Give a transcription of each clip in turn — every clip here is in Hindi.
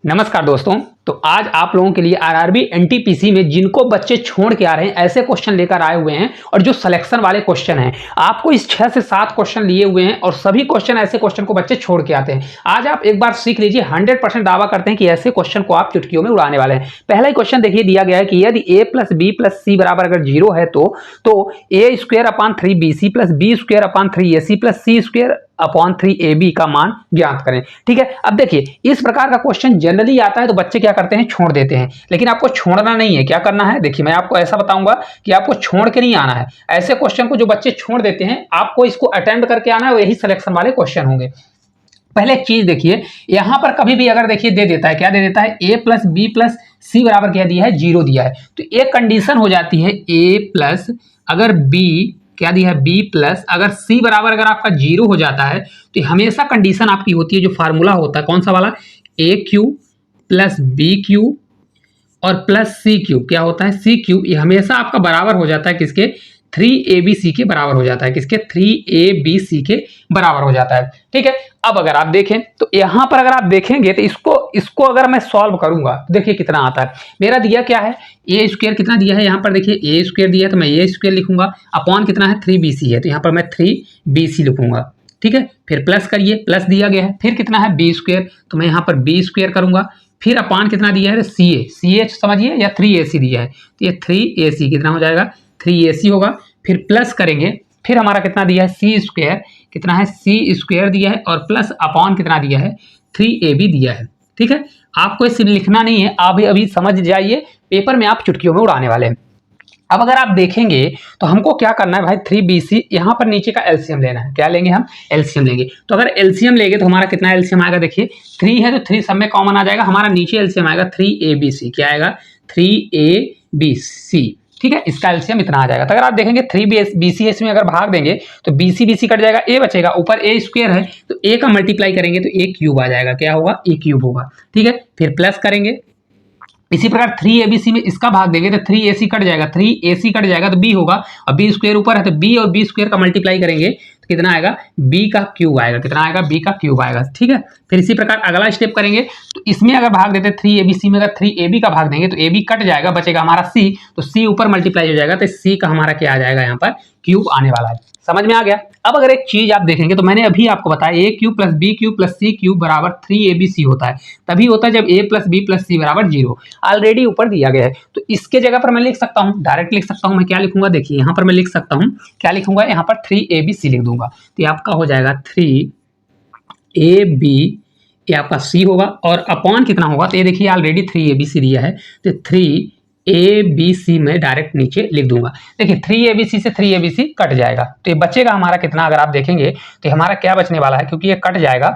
नमस्कार दोस्तों। तो आज आप लोगों के लिए आरआरबी एनटीपीसी में जिनको बच्चे छोड़ के आ रहे हैं ऐसे क्वेश्चन लेकर आए हुए हैं और जो सिलेक्शन वाले क्वेश्चन हैं आपको इस 6 से 7 क्वेश्चन लिए हुए हैं और सभी क्वेश्चन ऐसे क्वेश्चन को बच्चे छोड़ के आते हैं। आज आप एक बार सीख लीजिए, 100% दावा करते हैं कि ऐसे क्वेश्चन को आप चुटकियों में उड़ाने वाले हैं। पहला ही क्वेश्चन देखिए, दिया गया है कि यदि a प्लस बी प्लस सी बराबर अगर 0 है तो A square upon 3bc plus B square upon 3ac plus C square upon 3ab का मान ज्ञात करें। ठीक है, अब देखिए इस प्रकार का क्वेश्चन जनरली आता है तो बच्चे क्या करते हैं, छोड़ देते हैं। लेकिन आपको छोड़ना नहीं है, क्या करना है, देखिए मैं आपको ऐसा बताऊंगा कि आपको छोड़ के नहीं आना है। ऐसे क्वेश्चन को जो बच्चे छोड़ देते हैं आपको इसको अटेम्प्ट करके आना है, वही सिलेक्शन वाले क्वेश्चन होंगे। पहले एक चीज देखिए, यहां पर कभी भी अगर देखिए दे देता है, क्या दे देता है, a प्लस बी प्लस सी बराबर क्या दिया है, 0 दिया है, तो एक कंडीशन हो जाती है a प्लस अगर b क्या दिया है, b प्लस अगर c बराबर अगर आपका 0 हो जाता है तो हमेशा कंडीशन आपकी होती है, जो फार्मूला होता है कौन सा वाला, a cube plus b cube और प्लस सी क्यू, क्या होता है सी क्यू, ये हमेशा आपका बराबर हो जाता है किसके, 3abc के बराबर हो जाता है, किसके 3abc के बराबर हो जाता है। ठीक है, अब अगर आप देखें तो यहां पर अगर आप देखेंगे तो इसको अगर मैं सॉल्व करूंगा तो देखिए कितना आता है। मेरा दिया क्या है, ए स्क्वायर कितना दिया है, यहाँ पर देखिए ए स्क्वायर दिया है तो मैं ए स्क्वायर लिखूंगा, अपॉन कितना है 3bc है तो यहाँ पर मैं 3bc लिखूंगा। ठीक है, फिर प्लस करिए, प्लस दिया गया है, फिर कितना है बी स्क्वायर तो मैं यहाँ पर बी स्क्वायर करूंगा, फिर अपान कितना दिया है सी ए समझिए, या 3ac दिया है तो ये 3ac कितना हो जाएगा, 3ac होगा। फिर प्लस करेंगे, फिर हमारा कितना दिया है सी स्क्वायर, कितना है सी स्क्वायर दिया है और प्लस अपॉन कितना दिया है 3ab दिया है। ठीक है, आपको इसे लिखना नहीं है, आप अभी समझ जाइए, पेपर में आप चुटकियों में उड़ाने वाले हैं। अब अगर आप देखेंगे तो हमको क्या करना है भाई, 3bc यहाँ पर नीचे का एलसीएम लेना है, क्या लेंगे हम, एलसीएम लेंगे। तो अगर एलसीएम लेंगे तो हमारा कितना एलसीएम आएगा, देखिए 3 है तो 3 सब में कॉमन आ जाएगा, हमारा नीचे एलसीएम आएगा 3abc, क्या आएगा 3abc। ठीक है, इसका एलसीएम इतना आ जाएगा। तो अगर आप देखेंगे 3bc में अगर भाग देंगे तो bc कट जाएगा, a बचेगा, ऊपर a स्क्वायर है तो a का मल्टीप्लाई करेंगे तो a क्यूब आ जाएगा, क्या होगा a क्यूब होगा। ठीक है, फिर प्लस करेंगे, इसी प्रकार 3abc में इसका भाग देंगे तो 3ac कट जाएगा, 3ac कट जाएगा तो b होगा, और b स्क्वायर ऊपर है तो b और b स्क्वायर का मल्टीप्लाई करेंगे तो कितना आएगा, b का क्यूब आएगा, कितना आएगा, b का क्यूब आएगा। ठीक है, फिर इसी प्रकार अगला स्टेप करेंगे तो इसमें अगर भाग देते 3abc में अगर 3ab का भाग देंगे तो ab कट जाएगा, बचेगा हमारा c, तो c ऊपर मल्टीप्लाई हो जाएगा तो c का हमारा क्या आ जाएगा, यहाँ पर क्यूब आने वाला है। समझ में आ गया। अब अगर एक चीज आप देखेंगे तो मैंने अभी आपको बताया a cube plus b cube plus c cube बराबर 3abc होता है, तभी होता है जब a प्लस बी प्लस सी बराबर 0 ऑलरेडी ऊपर दिया गया है। तो इसके जगह पर मैं लिख सकता हूँ, डायरेक्ट लिख सकता हूँ, मैं क्या लिखूंगा, देखिए यहाँ पर मैं लिख सकता हूँ, क्या लिखूंगा, यहाँ पर 3abc लिख दूंगा तो ये आपका हो जाएगा 3ab, ये आपका c होगा, और अपॉन कितना होगा, तो ये देखिए ऑलरेडी 3abc दिया है तो 3abc में डायरेक्ट नीचे लिख दूंगा। देखिए 3abc से 3abc कट जाएगा तो ये बचेगा हमारा कितना, अगर आप देखेंगे तो हमारा क्या बचने वाला है, क्योंकि ये कट जाएगा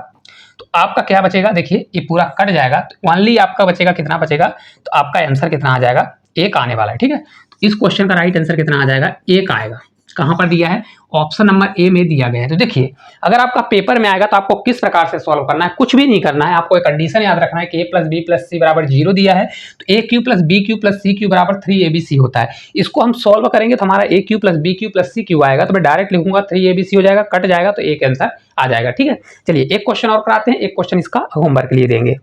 तो आपका क्या बचेगा, देखिए ये पूरा कट जाएगा तो ओनली आपका बचेगा, कितना बचेगा, तो आपका आंसर कितना आ जाएगा, 1 आने वाला है। ठीक है, तो इस क्वेश्चन का राइट आंसर कितना आ जाएगा, 1 आएगा। कहां पर दिया है, ऑप्शन नंबर ए में दिया गया है। तो देखिए अगर आपका पेपर में आएगा तो आपको किस प्रकार से सॉल्व करना है, कुछ भी नहीं करना है, आपको एक कंडीशन याद रखना है कि a प्लस बी प्लस सी बराबर 0 दिया है तो a cube plus b cube plus c cube बराबर 3abc होता है। इसको हम सॉल्व करेंगे तो हमारा a cube plus b cube plus c cube आएगा, तो मैं डायरेक्ट लिखूंगा 3abc हो जाएगा, कट जाएगा तो एक आंसर आ जाएगा। ठीक है, चलिए एक क्वेश्चन और कराते हैं, एक क्वेश्चन इसका होमवर्क के लिए देंगे।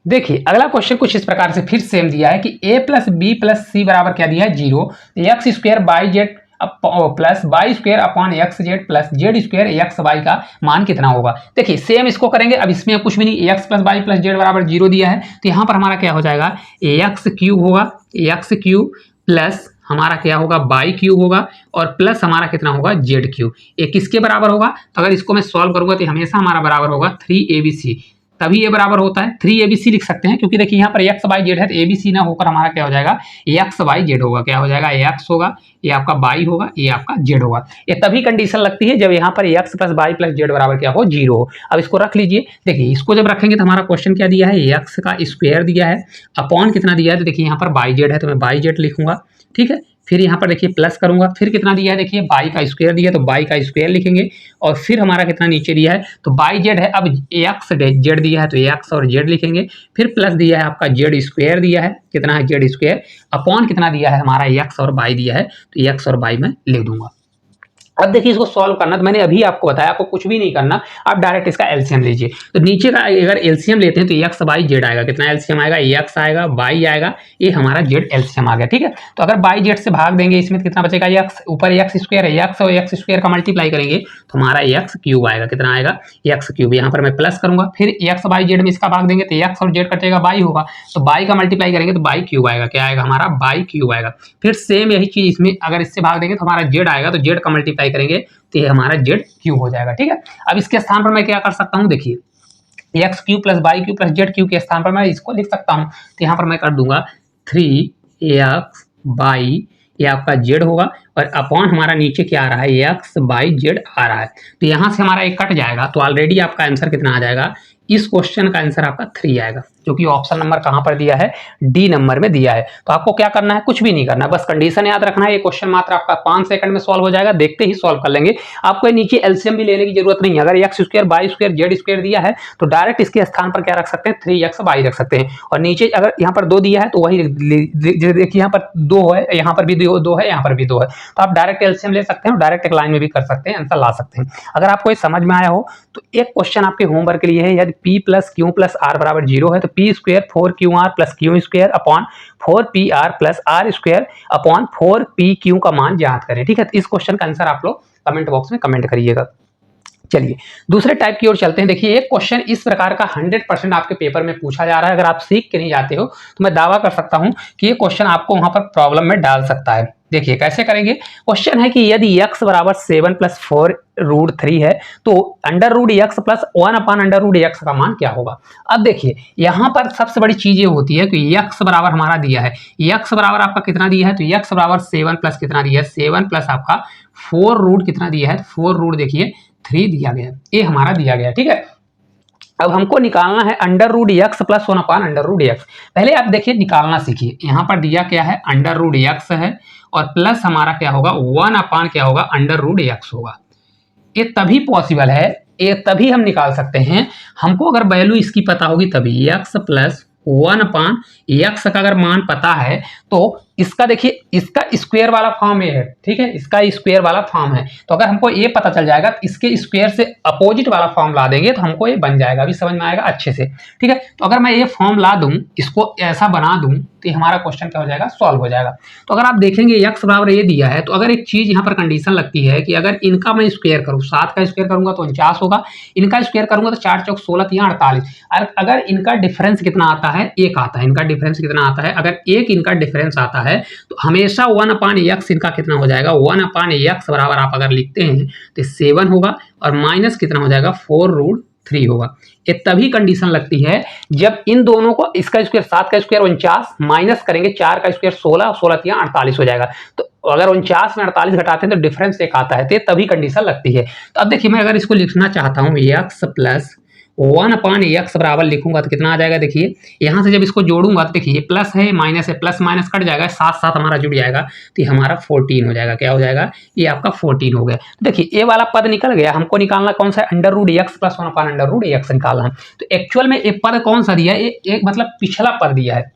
देखिए अगला क्वेश्चन कुछ इस प्रकार से फिर सेम दिया है कि a प्लस बी प्लस सी बराबर क्या दिया है, 0, x square by z plus y square upon x z plus z square x y का मान कितना होगा। देखिए सेम इसको करेंगे, अब इसमें कुछ भी नहीं, x plus y plus z बराबर 0 दिया है तो यहाँ पर हमारा क्या हो जाएगा, एक्स क्यूब होगा, एक्स क्यूब प्लस हमारा क्या होगा, बाई क्यूब होगा, और प्लस हमारा कितना होगा, जेड क्यूब। ये किसके बराबर होगा, तो अगर इसको मैं सॉल्व करूंगा तो हमेशा हमारा बराबर होगा 3abc, तभी ये बराबर होता है 3abc लिख सकते हैं, क्योंकि देखिए यहाँ पर एक्स वाई जेड है तो abc ना होकर हमारा क्या हो जाएगा, एक्स वाई जेड होगा, क्या हो जाएगा, एक्स होगा, ये आपका बाई होगा, ये आपका जेड होगा। ये तभी कंडीशन लगती है जब यहाँ पर x plus by plus z बराबर क्या हो, 0 हो। अब इसको रख लीजिए, देखिए इसको जब रखेंगे तो हमारा क्वेश्चन क्या दिया है, एक्स का स्क्वायर दिया है, अपॉन कितना दिया है, तो देखिए यहाँ पर बाई जेड है तो मैं बाई जेड लिखूंगा। ठीक है, फिर यहाँ पर देखिए प्लस करूंगा, फिर कितना दिया है, देखिए बाई का स्क्वायर दिया है तो बाई का स्क्वायर लिखेंगे, और फिर हमारा कितना नीचे दिया है, तो बाई जेड है, अब एक्स जेड दिया है तो एक्स और जेड लिखेंगे, फिर प्लस दिया है आपका जेड स्क्वायर दिया है, कितना है जेड स्क्वायर, अपॉन कितना दिया है हमारा एक्स और बाई दिया है तो एक्स और बाई में लिख दूंगा। अब देखिए इसको सॉल्व करना, तो मैंने अभी आपको बताया, आपको कुछ भी नहीं करना, आप डायरेक्ट इसका एलसीएम लीजिए। तो नीचे का अगर एलसीएम लेते हैं तो एक्स बाई जेड आएगा, कितना एलसीएम आएगा, एक्स आएगा, बाई आएगा, ये हमारा जेड एलसीएम आ गया, ठीक है। तो अगर बाई जेड से भाग देंगे इसमें कितना बचेगा, एक्स, ऊपर एक्स स्क्वायर है, एक्स और एक्स स्क्वायर का मल्टीप्लाई करेंगे तो हमारा एक्स क्यूब आएगा, कितना आएगा, एक्स क्यूब। यहाँ पर मैं प्लस करूंगा, फिर एक्स बाई जेड में इसका भाग देंगे तो एक्स और जेड कटेगा, बाई होगा, तो बाई का मल्टीप्लाई करेंगे तो बाई क्यूब आएगा, क्या आएगा हमारा, बाई क्यूब आएगा। फिर सेम यही चीज इसमें अगर इससे भाग देंगे तो हमारा जेड आएगा, तो जेड का मल्टीप्लाई करेंगे तो ये हमारा जेड क्यूब हो जाएगा, ठीक है। अब इसके स्थान पर मैं क्या कर सकता हूँ, देखिए x cube plus by cube plus Z cube के स्थान पर मैं इसको लिख सकता हूँ, तो यहाँ पर मैं कर दूंगा 3x बाई, ये आपका जेड होगा, और अपॉन हमारा नीचे क्या आ रहा है, एक्स बाई जेड आ रहा है, तो यहाँ से हमारा एक कट जाएगा, तो ऑलरेडी आपका आंसर कितना आ जाएगा, इस क्वेश्चन का आंसर आपका 3 आएगा, जो कि ऑप्शन नंबर कहां पर दिया है, डी नंबर में दिया है। तो आपको क्या करना है, कुछ भी नहीं करना, बस कंडीशन याद रखना है। ये क्वेश्चन मात्र आपका 5 सेकंड में सॉल्व हो जाएगा, देखते ही सॉल्व कर लेंगे। आपको नीचे एलसीएम भी लेने की जरूरत नहीं है। अगर x square by square Z square दिया है तो डायरेक्ट इसके स्थान पर क्या रख सकते हैं, 3x बाई रख सकते हैं, और नीचे अगर यहाँ पर 2 दिया है तो वही देखिए, यहाँ पर 2 है, यहाँ पर भी 2 है, यहाँ पर भी 2 है, तो आप डायरेक्ट एलसीएम ले सकते हैं और डायरेक्ट एक लाइन में भी कर सकते हैं, आंसर ला सकते हैं। अगर आपको ये समझ में आया हो तो एक क्वेश्चन आपके होमवर्क के लिए है, यदि p plus q plus r बराबर 0 है तो p square 4 q r plus q square upon 4 p r plus r square upon 4 p q का मान ज्ञात करें, ठीक है। तो इस क्वेश्चन का आंसर आप लोग कमेंट बॉक्स में कमेंट करिएगा। चलिए दूसरे टाइप की ओर चलते हैं। देखिए एक क्वेश्चन इस प्रकार का 100% आपके पेपर में पूछा जा रहा है। अगर आप सीख के नहीं जाते हो तो मैं दावा कर सकता हूं कि ये क्वेश्चन आपको वहां पर प्रॉब्लम में डाल सकता है। देखिए कैसे करेंगे, क्वेश्चन है कि यदि x बराबर 7 प्लस 4 रूट 3 है तो under root x plus 1 upon under root x का मान क्या होगा। अब देखिए यहाँ पर सबसे बड़ी चीज ये होती है कि x बराबर हमारा दिया है, x बराबर आपका कितना दिया है, तो x बराबर 7 प्लस कितना दिया है, 7 प्लस आपका 4 रूट कितना दिया है, 4 रूट देखिए 3 दिया गया, ये हमारा दिया गया, ठीक है। अब हमको निकालना है under root x plus 1 upon under root x. पहले आप देखिए निकालना सीखिए, यहाँ पर दिया क्या है, अंडर रूट एक्स है, और प्लस हमारा क्या होगा, 1 अपान क्या होगा, अंडर रूट एक्स होगा। ये तभी पॉसिबल है, ये तभी हम निकाल सकते हैं, हमको अगर वैल्यू इसकी पता होगी तभी। एक्स प्लस 1 अपान एक्स का अगर मान पता है तो इसका देखिए, इसका स्क्वायर वाला फॉर्म ये है, ठीक है, इसका स्क्वायर वाला फॉर्म है, तो अगर हमको ये पता चल जाएगा तो इसके स्क्वायर से अपोजिट वाला फॉर्म ला देंगे तो हमको ये बन जाएगा, अभी समझ में आएगा अच्छे से, ठीक है। तो अगर मैं ये फॉर्म ला दूं, इसको ऐसा बना दूं तो ये हमारा क्वेश्चन क्या हो जाएगा, सॉल्व हो जाएगा। तो अगर आप देखेंगे एक्स बराबर ये दिया है, तो अगर एक चीज यहाँ पर कंडीशन लगती है कि अगर इनका मैं स्क्वायर करूँ, 7 का स्क्वायर करूंगा तो 49 होगा, इनका स्क्वायर करूंगा तो 4 चौक 16 3 48, अगर इनका डिफरेंस कितना आता है, 1 आता है, इनका डिफरेंस कितना आता है, अगर 1 इनका डिफरेंस आता है तो हमेशा 1 अपान एक्स इनका कितना हो जाएगा, 1 अपान एक्स बराबर आप अगर लिखते हैं तो 7 होगा, और माइनस कितना हो जाएगा, 4 रूट 3 होगा। ये तभी कंडीशन लगती है जब इन दोनों को, इसका स्क्वायर 7 का स्क्वायर 49 माइनस करेंगे 4 का स्क्वायर 16, 16 3 48 हो जाएगा, तो अगर 49 में 48 घटाते हैं तो डिफरेंस 1 आता है, तो तभी कंडीशन लगती है। तो अब देखिए मैं अगर इसको लिखना चाहता हूँ एक्स प्लस 1 अपान एक्स बराबर लिखूंगा तो कितना आ जाएगा, देखिए यहाँ से जब इसको जोड़ूंगा तो देखिए प्लस है माइनस है, प्लस माइनस कट जाएगा, साथ साथ हमारा जुड़ जाएगा, तो ये हमारा 14 हो जाएगा, क्या हो जाएगा, ये आपका 14 हो गया। देखिए ये वाला पद निकल गया, हमको निकालना कौन सा है, under root x plus 1 upon under root x निकालना है। तो एक्चुअल में एक पद कौन सा दिया है, एक मतलब पिछला पद दिया है,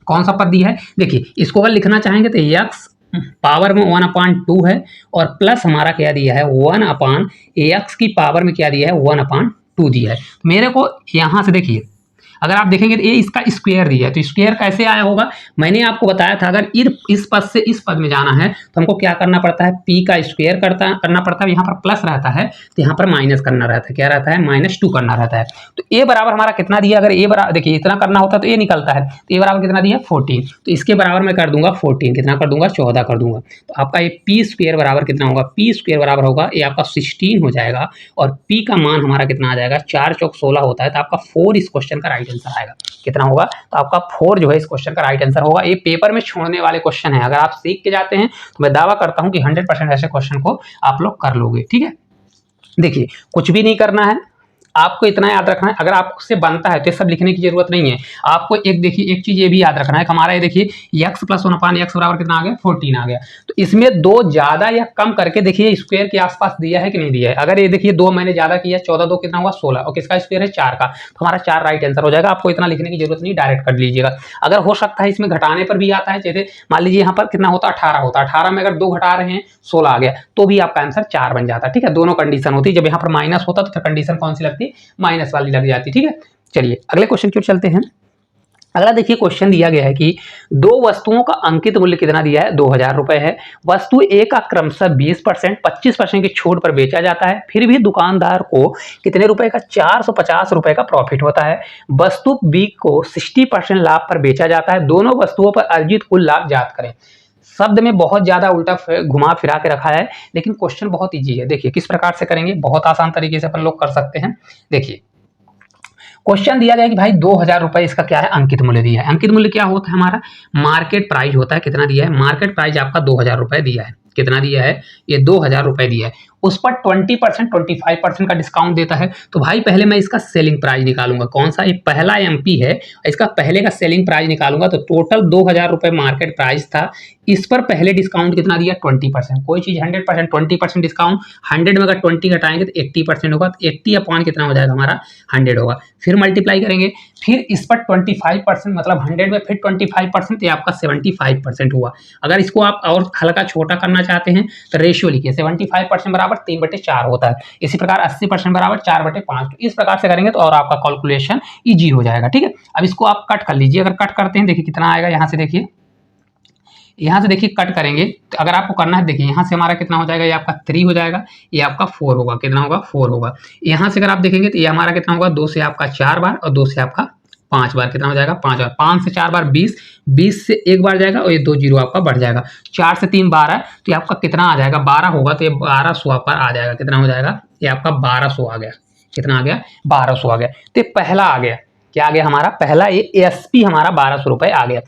कौन सा पद दिया है, देखिए इसको अगर लिखना चाहेंगे तो एक्स पावर में 1 अपान 2 है, और प्लस हमारा क्या दिया है, 1 अपान एक्स की पावर में क्या दिया है, 1 अपान 2 दिया है। मेरे को यहां से देखिए अगर आप देखेंगे तो ये इसका स्क्वायर दिया है, तो स्क्वायर कैसे आया होगा, मैंने आपको बताया था अगर इस पद से इस पद में जाना है तो हमको क्या करना पड़ता है, p का स्क्वायर करना पड़ता है, यहाँ पर प्लस रहता है तो यहाँ पर माइनस करना रहता है, क्या रहता है, -2 करना रहता है। तो ए बराबर हमारा कितना दिया, अगर ए बराबर देखिए इतना करना होता तो ये निकलता है, तो ए बराबर कितना दिया 14, तो इसके बराबर मैं कर दूंगा 14, कितना कर दूंगा 14 कर दूंगा, तो आपका ये p स्क्वायर बराबर कितना होगा, p स्क्वायर बराबर होगा ये आपका 16 हो जाएगा, और p का मान हमारा कितना आ जाएगा, 4 चौक 16 होता है, तो आपका 4 इस क्वेश्चन का राइट आंसर आएगा, कितना होगा, तो आपका 4 जो है इस क्वेश्चन का राइट आंसर होगा। ये पेपर में छोड़ने वाले क्वेश्चन है, अगर आप सीख के जाते हैं तो मैं दावा करता हूं कि 100% ऐसे क्वेश्चन को आप लोग कर लोगे, ठीक है। देखिए कुछ भी नहीं करना है, आपको इतना याद रखना है, अगर आपसे बनता है तो ये सब लिखने की जरूरत नहीं है। आपको एक देखिए एक चीज ये भी याद रखना है, हमारा ये देखिए x + 1/x बराबर कितना आ गया 14 आ गया। तो इसमें दो ज्यादा या कम करके देखिए स्क्वायर के आसपास दिया है कि नहीं दिया है। अगर ये देखिए 2 मैंने ज्यादा किया 14 2 कितना हुआ 16 और किसका स्क्वायर है 4 का, तो हमारा 4 राइट आंसर हो जाएगा। आपको इतना लिखने की जरूरत नहीं, डायरेक्ट कर लीजिएगा। अगर हो सकता है इसमें घटाने पर भी आता है, जैसे मान लीजिए यहाँ पर कितना होता है 18 होता है, 18 में अगर 2 घटा रहे हैं 16 आ गया, तो भी आपका आंसर 4 बन जाता है। ठीक है, दोनों कंडीशन होती है। जब यहाँ पर माइनस होता तो फिर कंडीशन कौन सी लगती, माइनस वाली लग जाती। ठीक है, चलिए अगले क्वेश्चन की ओर चलते हैं। अगला देखिए क्वेश्चन दिया गया है कि दो वस्तुओं का अंकित मूल्य कितना दिया है 2000 रुपए है। वस्तु ए का क्रमशः 20% 25% की छूट पर बेचा जाता है, फिर भी दुकानदार को कितने रुपए का 450 रुपए का प्रॉफिट होता है। वस्तु बी को 60% लाभ पर बेचा जाता है। दोनों वस्तुओं पर अर्जित कुल लाभ ज्ञात करें। शब्द में बहुत ज्यादा उल्टा घुमा फिरा के रखा है, लेकिन क्वेश्चन बहुत ईजी है। देखिए किस प्रकार से करेंगे, बहुत आसान तरीके से अपन लोग कर सकते हैं। देखिए क्वेश्चन दिया गया कि भाई 2000 रुपए इसका क्या है अंकित मूल्य दिया है। अंकित मूल्य क्या होता है, हमारा मार्केट प्राइस होता है। कितना दिया है, मार्केट प्राइस आपका 2000 रुपए दिया है। कितना दिया है, ये 2000 रुपए दिया है। उस पर 20% 25% का डिस्काउंट देता है। तो भाई पहले मैं इसका सेलिंग प्राइस निकालूंगा, कौन सा, ये पहला एमपी है, इसका पहले का सेलिंग प्राइस निकालूंगा। तो टोटल 2000 रुपए मार्केट प्राइस था, इस पर पहले डिस्काउंट कितना दिया 20%। कोई चीज 100% 20% डिस्काउंट, 100 में अगर 20 घटाएंगे तो 80% होगा। तो 80 अपॉन कितना हो जाएगा हमारा 100 होगा। फिर मल्टीप्लाई करेंगे, फिर इस पर 25% मतलब 100 में फिर 25%, ये आपका 75% हुआ। अगर इसको आप और हल्का छोटा करना चाहते हैं तो रेशियो लिखिए, 75% बराबर 3/4 होता है। इसी प्रकार 80% बराबर 4/5। तो इस प्रकार से करेंगे तो और आपका कैलकुलेशन इजी हो जाएगा। ठीक है, अब इसको आप कट कर लीजिए। अगर कट करते हैं देखिए कितना आएगा, यहाँ से देखिए, यहाँ से देखिए कट करेंगे तो अगर आपको करना है देखिए यहाँ से हमारा कितना हो जाएगा, ये आपका 3 हो जाएगा, ये आपका 4 होगा। कितना होगा 4 होगा। यहाँ से अगर आप देखेंगे तो ये हमारा कितना होगा, 2 से आपका 4 बार और 2 से आपका 5 बार। कितना हो जाएगा 5 बार, 5 से 4 बार 20, 20 से 1 बार जाएगा और ये 2 जीरो आपका बढ़ जाएगा। 4 से 3 12, तो ये आपका कितना आ जाएगा 12 होगा। तो ये 1200 आपका आ जाएगा। कितना हो जाएगा, ये आपका 1200 आ गया। कितना आ गया 1200 आ गया। तो ये पहला आ गया, क्या आ गया हमारा पहला, ये एसपी हमारा 1200 रुपए आ गया।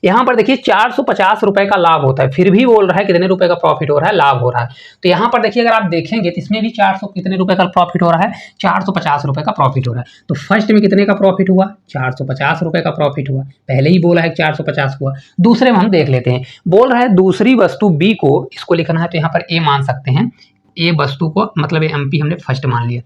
यहाँ पर देखिए 450 रुपए का लाभ होता है, फिर भी बोल रहा है कितने रुपए का प्रॉफिट हो रहा है, लाभ हो रहा है। तो यहाँ पर देखिए अगर आप देखेंगे तो इसमें भी 400 कितने रुपए का प्रॉफिट हो रहा है, 450 रुपए का प्रॉफिट हो रहा है। तो फर्स्ट में कितने का प्रॉफिट हुआ, 450 रुपए का प्रॉफिट हुआ। पहले ही बोला है 450 हुआ। दूसरे में हम देख लेते हैं, बोल रहा है दूसरी वस्तु बी को, इसको लिखना है तो यहाँ पर ए मान सकते हैं। ए वस्तु को मतलब ये एमपी हमने फर्स्ट मान लिया।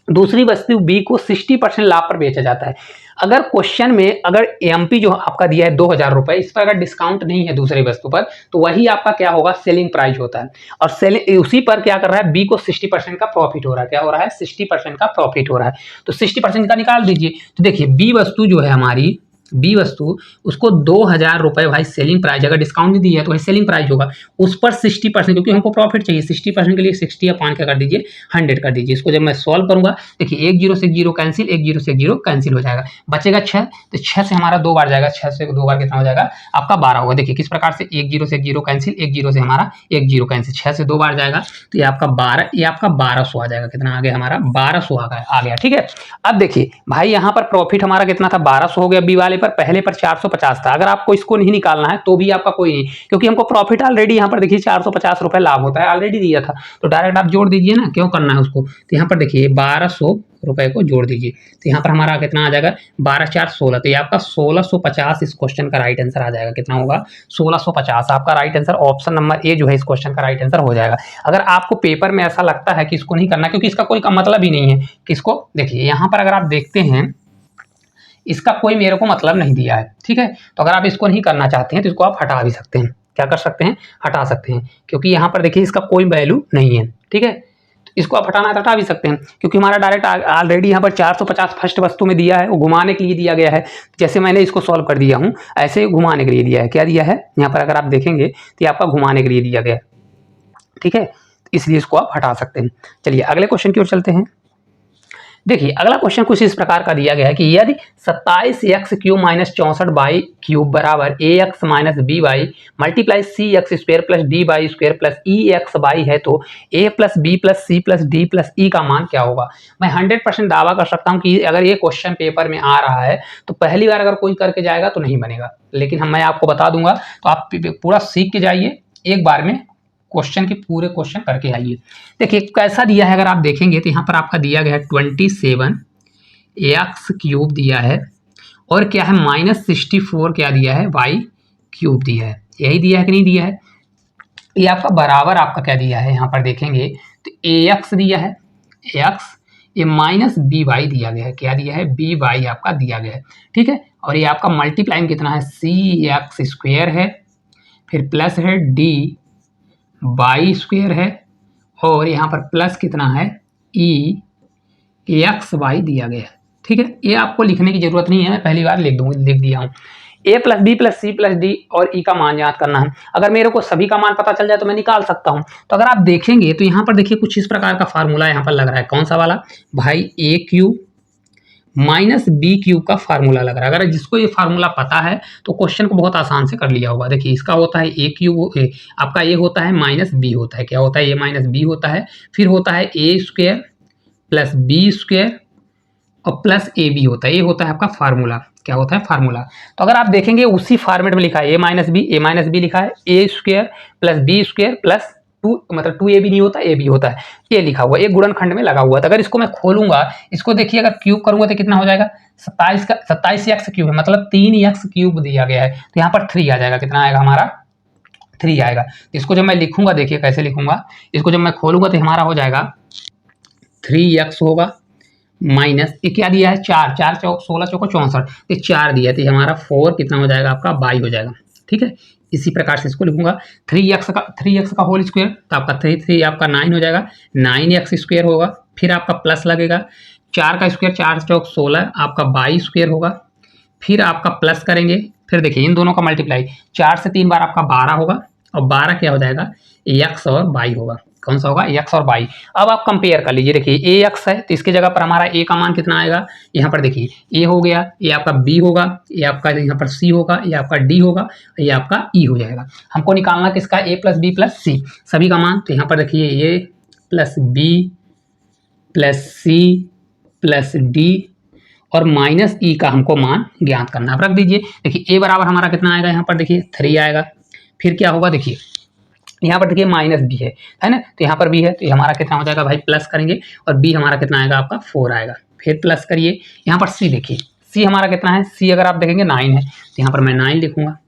दूसरी वस्तु बी को 60% लाभ पर बेचा जाता है। अगर क्वेश्चन में अगर एमपी जो आपका दिया है 2000 रुपए, इस पर अगर डिस्काउंट नहीं है दूसरी वस्तु पर, तो वही आपका क्या होगा सेलिंग प्राइस होता है। और सेलिंग उसी पर क्या कर रहा है, बी को 60% का प्रॉफिट हो रहा है। क्या हो रहा है 60% का प्रॉफिट हो रहा है। तो 60% का निकाल दीजिए। तो देखिए बी वस्तु जो है हमारी, बी वस्तु उसको 2000 रुपए भाई सेलिंग प्राइस, अगर डिस्काउंट नहीं दिया है तो वही सेलिंग प्राइस होगा। उस पर 60%, क्योंकि हमको प्रॉफिट चाहिए, 60% के लिए 60 अपान क्या कर दीजिए 100 कर दीजिए। इसको जब मैं सॉल्व करूंगा देखिए 1 0 से 0 कैंसिल, 1 0 से 0 कैंसिल हो जाएगा, बचेगा 6। तो 6 से हमारा 2 बार जाएगा, 6 से 2 बार कितना हो जाएगा आपका 12 होगा। देखिए किस प्रकार से 1 0 से 0 कैंसिल, 1 0 से हमारा 1 0 कैंसिल, 6 से 2 बार जाएगा तो ये आपका 12, ये आपका 1200 आ जाएगा। कितना आ गया हमारा 1200 आ गया। ठीक है, अब देखिए भाई यहाँ पर प्रॉफिट हमारा कितना था 1200 हो गया बी वाले पर, पहले पर 450 था। अगर आपको इसको नहीं निकालना है तो भी आपका कोई नहीं, क्योंकि हमको प्रॉफिट ऑलरेडी यहाँ पर देखिए 450 रुपए लाभ होता है, ऑलरेडी दिया था। तो डायरेक्ट आप जोड़ दीजिए ना, क्यों करना है उसको। तो यहाँ पर देखिए 1200 रुपए को जोड़ दीजिए, तो यहाँ पर हमारा कितना आ जाएगा 12 4 16। तो ये आपका 1650 इस क्वेश्चन का राइट आंसर आ जाएगा। कितना होगा 1650 आपका right answer, option number A जो है इस क्वेश्चन का राइट आंसर हो जाएगा। अगर आपको पेपर में ऐसा लगता है कि इसको नहीं करना, क्योंकि इसका कोई मतलब ही नहीं है, किसको देखिए यहाँ पर अगर आप देखते हैं इसका कोई मेरे को मतलब नहीं दिया है। ठीक है, तो अगर आप इसको नहीं करना चाहते हैं तो इसको आप हटा भी सकते हैं। क्या कर सकते हैं, हटा सकते हैं, क्योंकि यहाँ पर देखिए इसका कोई वैल्यू नहीं है। ठीक है, तो इसको आप हटाना है तो हटा भी सकते हैं, क्योंकि हमारा डायरेक्ट ऑलरेडी यहाँ पर 450 फर्स्ट वस्तु में दिया है, वो घुमाने के लिए दिया गया है। जैसे मैंने इसको सॉल्व कर दिया हूँ, ऐसे घुमाने के लिए दिया है। क्या दिया है यहाँ पर अगर आप देखेंगे तो ये आपका घुमाने के लिए दिया गया है। ठीक है, इसलिए इसको आप हटा सकते हैं। चलिए अगले क्वेश्चन की ओर चलते हैं। देखिए अगला क्वेश्चन कुछ इस प्रकार का दिया गया है कि यदि 27x³ - 64y³ बराबर ax - by multiply cx² + dy² + exy है, तो a + b + c + d + e का मान क्या होगा। मैं 100% दावा कर सकता हूं कि अगर ये क्वेश्चन पेपर में आ रहा है तो पहली बार अगर कोई करके जाएगा तो नहीं बनेगा, लेकिन मैं आपको बता दूंगा, तो आप पूरा सीख के जाइए एक बार में, क्वेश्चन के पूरे क्वेश्चन करके आइए। देखिए कैसा दिया है, अगर आप देखेंगे तो यहाँ पर आपका दिया गया है 27x³ दिया है, और क्या है -64 क्या दिया है, y³ दिया है। यही दिया है कि नहीं दिया है? ये आपका बराबर आपका क्या दिया है, यहाँ पर देखेंगे तो ax दिया है, x, ये -by दिया गया है, क्या दिया है, by आपका दिया गया है, ठीक है। और ये आपका मल्टीप्लाइंग कितना है, cx² है, फिर प्लस है dy² है, और यहाँ पर प्लस कितना है, exy दिया गया है, ठीक है। ये आपको लिखने की जरूरत नहीं है, मैं पहली बार लिख दिया हूँ। a + b + c + d और e का मान याद करना है। अगर मेरे को सभी का मान पता चल जाए तो मैं निकाल सकता हूँ। तो अगर आप देखेंगे तो यहाँ पर देखिए कुछ इस प्रकार का फार्मूला यहाँ पर लग रहा है, कौन सा वाला भाई, a³ - b³ का फार्मूला लग रहा है। अगर जिसको ये फार्मूला पता है तो क्वेश्चन को बहुत आसान से कर लिया होगा। देखिए इसका होता है a³ आपका ये होता है -b होता है, क्या होता है, a - b होता है, फिर होता है a² + b² और प्लस ab होता है, ये होता है आपका फार्मूला, क्या होता है, फार्मूला। तो अगर आप देखेंगे उसी फॉर्मेट में लिखा है, a - b लिखा है, a² + b² + 2 मतलब 2ab नहीं होता, ab होता है, ये लिखा हुआ एक गुणनखंड में लगा हुआ है। तो अगर इसको मैं खोलूंगा, इसको देखिए अगर क्यूब करूंगा तो कितना हो जाएगा, 27x³ है, मतलब 3x³ दिया गया है, तो यहाँ पर 3 आ जाएगा, कितना आएगा हमारा, 3 आएगा। तो इसको जब मैं लिखूंगा, देखिए कैसे लिखूंगा, इसको जब मैं खोलूंगा तो हमारा हो जाएगा 3x होगा माइनस ये क्या दिया है, 4 4 चौक 16 चौको 64, ये 4 दिया है, तो हमारा 4 कितना हो जाएगा आपका, 22 हो जाएगा, ठीक है। इसी प्रकार से इसको लिखूंगा 3x का होल स्क्वायर, तो आपका 3 आपका 9 हो जाएगा, 9x² होगा, फिर आपका प्लस लगेगा, 4 का स्क्वायर 4 चौक 16 आपका 22² होगा, फिर आपका प्लस करेंगे, फिर देखिए इन दोनों का मल्टीप्लाई, 4 से 3 बार आपका 12 होगा, और 12 क्या हो जाएगा, x और y होगा, कौन सा होगा, x और y। अब आप कंपेयर कर लीजिए, देखिए ax है तो इसकी जगह पर हमारा a का मान कितना आएगा, यहाँ पर देखिए a हो गया, ये आपका b होगा, ये आपका यहाँ पर c होगा, ये आपका d होगा, ये आपका e हो जाएगा। हमको निकालना किसका, a + b + c सभी का मान, तो यहाँ पर देखिए a + b + c + d और -e का हमको मान ज्ञात करना। अब रख दीजिए, देखिए a बराबर हमारा कितना आएगा, यहाँ पर देखिए 3 आएगा, फिर क्या होगा, देखिए यहाँ पर देखिए -b है ना, तो यहाँ पर b है, तो हमारा कितना हो जाएगा भाई, प्लस करेंगे, और b हमारा कितना आएगा आपका 4 आएगा, फिर प्लस करिए, यहाँ पर c देखिए, c हमारा कितना है, c अगर आप देखेंगे 9 है, तो यहाँ पर मैं 9 लिखूंगा,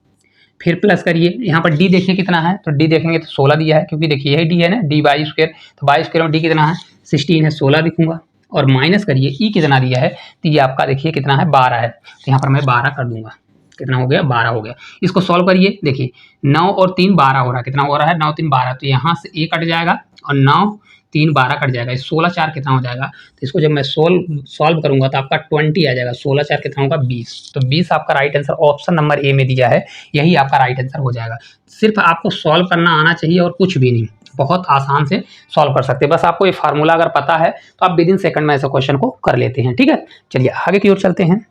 फिर प्लस करिए, यहाँ पर d देखिए कितना है, तो d देखेंगे तो 16 दिया है, क्योंकि देखिए यही d है ना, dy², तो y² में d कितना है, 16 है, 16 लिखूंगा, और माइनस करिए e कितना दिया है, तो ये आपका देखिए कितना है, 12 है, तो यहाँ पर मैं 12 कर दूंगा, कितना हो गया, 12 हो गया। इसको सॉल्व करिए, देखिए 9 और 3 12 हो रहा है, कितना हो रहा है, 9 3 12, तो यहाँ से a कट जाएगा और 9 3 12 कट जाएगा, 16 4 कितना हो जाएगा, तो इसको जब मैं सॉल्व करूंगा तो आपका 20 आ जाएगा, 16 4 कितना होगा, 20, तो 20 आपका right answer option number A में दिया है, यही आपका राइट आंसर हो जाएगा। सिर्फ आपको सॉल्व करना आना चाहिए और कुछ भी नहीं, बहुत आसान से सॉल्व कर सकते हैं। बस आपको ये फार्मूला अगर पता है तो आप विदिन सेकंड में ऐसे क्वेश्चन को कर लेते हैं, ठीक है। चलिए आगे की ओर चलते हैं।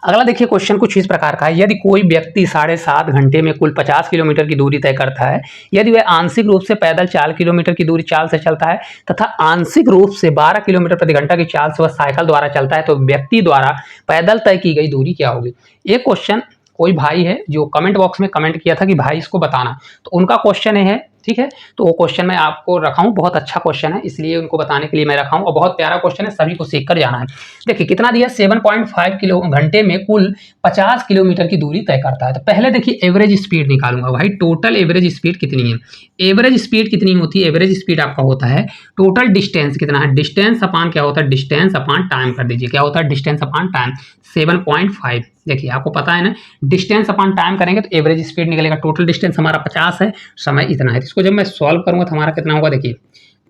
अगला देखिए क्वेश्चन कुछ इस प्रकार का है, यदि कोई व्यक्ति 7.5 घंटे में कुल 50 किलोमीटर की दूरी तय करता है, यदि वह आंशिक रूप से पैदल 4 किलोमीटर की दूरी चाल से चलता है तथा आंशिक रूप से 12 किलोमीटर प्रति घंटा की चाल से वह साइकिल द्वारा चलता है, तो व्यक्ति द्वारा पैदल तय की गई दूरी क्या होगी। ये क्वेश्चन कोई भाई है जो कमेंट बॉक्स में कमेंट किया था कि भाई इसको बताना, तो उनका क्वेश्चन है, ठीक है। तो वो क्वेश्चन मैं आपको रखा हूँ, बहुत अच्छा क्वेश्चन है, इसलिए उनको बताने के लिए मैं रखा हूँ, और बहुत प्यारा क्वेश्चन है, सभी को सीख कर जाना है। देखिए कितना दिया, 7.5 घंटे में कुल 50 किलोमीटर की दूरी तय करता है। तो पहले देखिए एवरेज स्पीड निकालूंगा भाई, टोटल एवरेज स्पीड कितनी है, एवरेज स्पीड कितनी होती है, एवरेज स्पीड आपका होता है टोटल डिस्टेंस कितना है, डिस्टेंस अपान क्या होता है, डिस्टेंस अपान टाइम कर दीजिए, क्या होता है, डिस्टेंस अपान टाइम 7.5। देखिए आपको पता है ना, डिस्टेंस अपान टाइम करेंगे तो एवरेज स्पीड निकलेगा, टोटल डिस्टेंस हमारा 50 है, समय इतना है। इसको जब मैं सॉल्व करूंगा तो हमारा कितना होगा, देखिए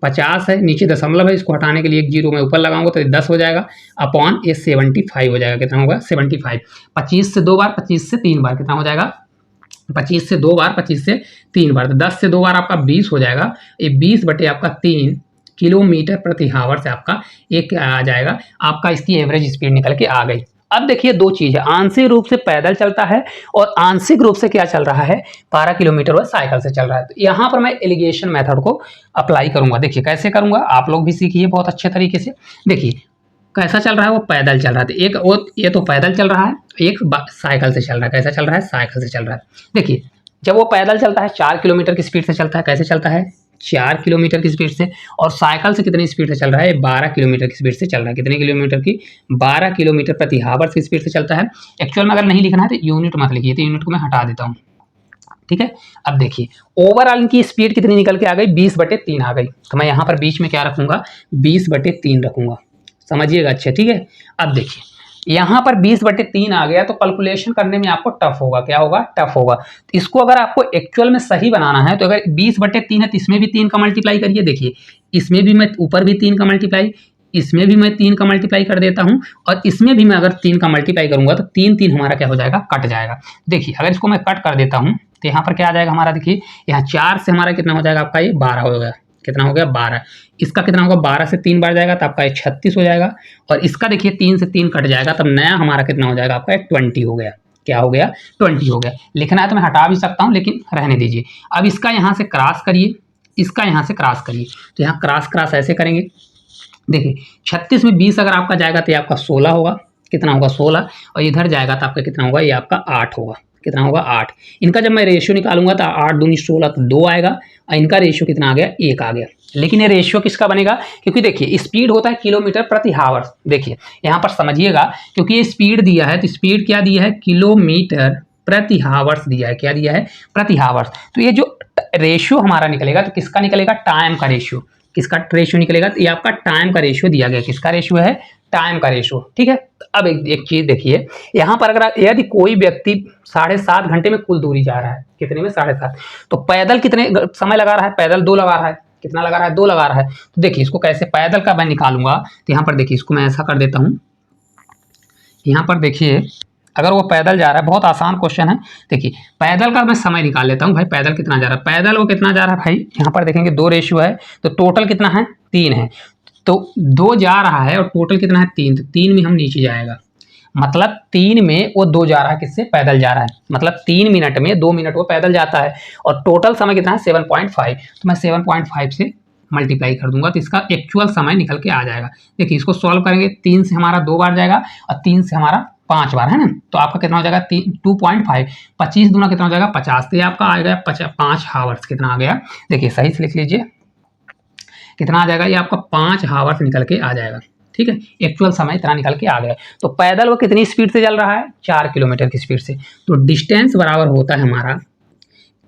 50 है, नीचे दशमलव है, इसको हटाने के लिए एक जीरो में ऊपर लगाऊंगा तो 10 हो जाएगा, अपॉन ये 75 हो जाएगा, कितना होगा 75। 25 से 2 बार, 25 से 3 बार कितना हो जाएगा, 25 से 2 बार, 25 से 3 बार, तो 10 से 2 बार आपका 20 हो जाएगा, ये 20 बटे आपका 3 किलोमीटर प्रति हावर से आपका एक आ जाएगा, आपका इसकी एवरेज स्पीड निकल के आ गई। अब देखिए दो चीज है, आंशिक रूप से पैदल चलता है और आंशिक रूप से क्या चल रहा है, 12 किलोमीटर वह साइकिल से चल रहा है। तो यहाँ पर मैं एलिगेशन मेथड को अप्लाई करूंगा, देखिए कैसे करूंगा, आप लोग भी सीखिए बहुत अच्छे तरीके से। देखिए कैसा चल रहा है, वो पैदल चल रहा है, तो एक ये तो पैदल चल रहा है, एक साइकिल से चल रहा है, कैसा चल रहा है, साइकिल से चल रहा है। देखिए जब वो पैदल चलता है 4 किलोमीटर की स्पीड से चलता है। कैसे चलता है? 4 किलोमीटर की स्पीड से। और साइकिल से कितनी स्पीड से चल रहा है? 12 किलोमीटर की स्पीड से चल रहा है। कितने किलोमीटर की? 12 किलोमीटर प्रति हावर की स्पीड से चलता है। एक्चुअल में अगर नहीं लिखना है तो यूनिट मत लिखिए, तो यूनिट को मैं हटा देता हूँ। ठीक है, अब देखिए ओवरऑल इनकी स्पीड कितनी निकल के आ गई? 20/3 आ गई। तो मैं यहाँ पर बीच में क्या रखूंगा? 20/3 रखूंगा। समझिएगा अच्छे, ठीक है। अब देखिए यहाँ पर 20/3 आ गया, तो कैलकुलेशन करने में आपको टफ होगा। क्या होगा? टफ होगा। तो इसको अगर आपको एक्चुअल में सही बनाना है, तो अगर 20/3 है तो इसमें भी 3 का मल्टीप्लाई करिए। देखिए इसमें भी मैं ऊपर भी 3 का मल्टीप्लाई, इसमें भी मैं 3 का मल्टीप्लाई कर देता हूं, और इसमें भी मैं अगर 3 का मल्टीप्लाई करूंगा तो 3 हमारा क्या हो जाएगा? कट जाएगा। देखिए अगर इसको मैं कट कर देता हूं तो यहाँ पर क्या आ जाएगा हमारा? देखिए यहाँ 4 से हमारा कितना हो जाएगा आपका? ये 12 हो गया। कितना हो गया? 12। इसका कितना होगा? 12 से 3 बार जाएगा तो आपका 36 हो जाएगा। और इसका देखिए 3 से 3 कट जाएगा, तब नया हमारा कितना हो जाएगा आपका? 20 हो गया। क्या हो गया? 20 हो गया। लिखना है तो मैं हटा भी सकता हूँ, लेकिन रहने दीजिए। अब इसका यहाँ से क्रॉस करिए, इसका यहाँ से क्रॉस करिए। तो यहाँ क्रॉस क्रॉस ऐसे करेंगे। देखिए 36 में 20 अगर आपका जाएगा तो ये आपका 16 होगा। कितना होगा? 16। और इधर जाएगा तो आपका कितना होगा? ये आपका 8 होगा। कितना होगा? 8। इनका जब मैं रेशियो निकालूंगा तो 8 दूनी 16, तो 2 आएगा। और इनका रेशियो कितना आ गया? 1 आ गया। लेकिन ये रेशियो किसका बनेगा? क्योंकि देखिए स्पीड होता है किलोमीटर प्रति हावर। देखिए यहाँ पर समझिएगा, क्योंकि ये स्पीड दिया है, तो स्पीड क्या दिया है? किलोमीटर प्रति हावर्स दिया है। क्या दिया है? प्रति हावर्स। तो ये जो रेशियो हमारा निकलेगा तो किसका निकलेगा? टाइम का रेशियो। किसका रेशियो निकलेगा? तो ये आपका टाइम का रेशियो दिया गया। किसका रेशियो है? टाइम का रेशियो। ठीक है। अब एक चीज देखिए, यहाँ पर अगर यदि कोई व्यक्ति 7.5 घंटे में कुल दूरी जा रहा है, कितने में? 7.5, तो पैदल कितने समय लगा रहा है? पैदल 2 लगा रहा है। कितना लगा रहा है? 2 लगा रहा है। तो देखिए इसको कैसे पैदल का मैं निकालूंगा, तो यहाँ पर देखिए इसको मैं ऐसा कर देता हूँ। यहाँ पर देखिए अगर वो पैदल जा रहा है, बहुत आसान क्वेश्चन है। देखिए पैदल का मैं समय निकाल लेता हूँ भाई। पैदल कितना जा रहा है? पैदल वो कितना जा रहा है भाई? यहाँ पर देखेंगे 2 रेशियो है, तो टोटल कितना है? 3 है। तो 2 जा रहा है और टोटल कितना है? 3। तो 3 में हम नीचे जाएगा, मतलब 3 में वो 2 जा रहा है। किससे? पैदल जा रहा है। मतलब 3 मिनट में 2 मिनट वो पैदल जाता है। और टोटल समय कितना है? 7.5। तो मैं 7.5 से मल्टीप्लाई कर दूंगा, तो इसका एक्चुअल समय निकल के आ जाएगा। देखिए इसको सॉल्व करेंगे, 3 से हमारा 2 बार जाएगा और 3 से हमारा 5 बार, है ना। तो आपका कितना हो जाएगा? 2.5। 25 दूना कितना हो जाएगा? 50। तो ये आपका आ गया 5 हावर्स। कितना आ गया? देखिए सही से लिख लीजिए, कितना आ जाएगा? ये आपका 5 हावर्स निकल के आ जाएगा। ठीक है, एक्चुअल समय इतना निकल के आ गया। तो पैदल वो कितनी स्पीड से चल रहा है? 4 किलोमीटर की स्पीड से। तो डिस्टेंस बराबर होता है हमारा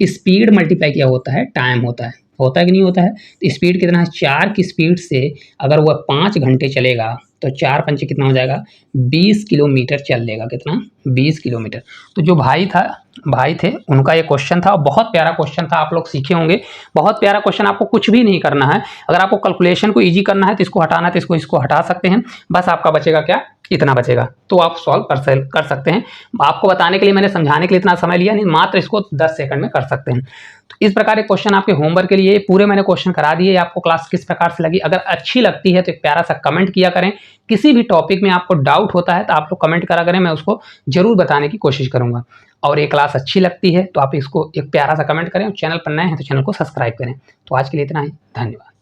स्पीड मल्टीप्लाई किया होता है टाइम। होता है कि नहीं होता है? तो स्पीड कितना है? 4 की स्पीड से अगर वह 5 घंटे चलेगा तो 4 पंचे कितना हो जाएगा? 20 किलोमीटर चल लेगा। कितना? 20 किलोमीटर। तो जो भाई थे उनका ये क्वेश्चन था, बहुत प्यारा क्वेश्चन था। आप लोग सीखे होंगे, बहुत प्यारा क्वेश्चन। आपको कुछ भी नहीं करना है। अगर आपको कैलकुलेशन को इजी करना है तो इसको हटाना है, तो इसको हटा सकते हैं। बस आपका बचेगा क्या? इतना बचेगा, तो आप सॉल्व कर सकते हैं। आपको बताने के लिए, मैंने समझाने के लिए इतना समय लिया नहीं, मात्र इसको 10 सेकंड में कर सकते हैं। तो इस प्रकार के क्वेश्चन आपके होमवर्क के लिए पूरे मैंने क्वेश्चन करा दिए। आपको क्लास किस प्रकार से लगी? अगर अच्छी लगती है तो एक प्यारा सा कमेंट किया करें। किसी भी टॉपिक में आपको डाउट होता है तो आप लोग कमेंट करा करें, मैं उसको जरूर बताने की कोशिश करूंगा। और ये क्लास अच्छी लगती है तो आप इसको एक प्यारा सा कमेंट करें। चैनल पर नए हैं तो चैनल को सब्सक्राइब करें। तो आज के लिए इतना ही, धन्यवाद।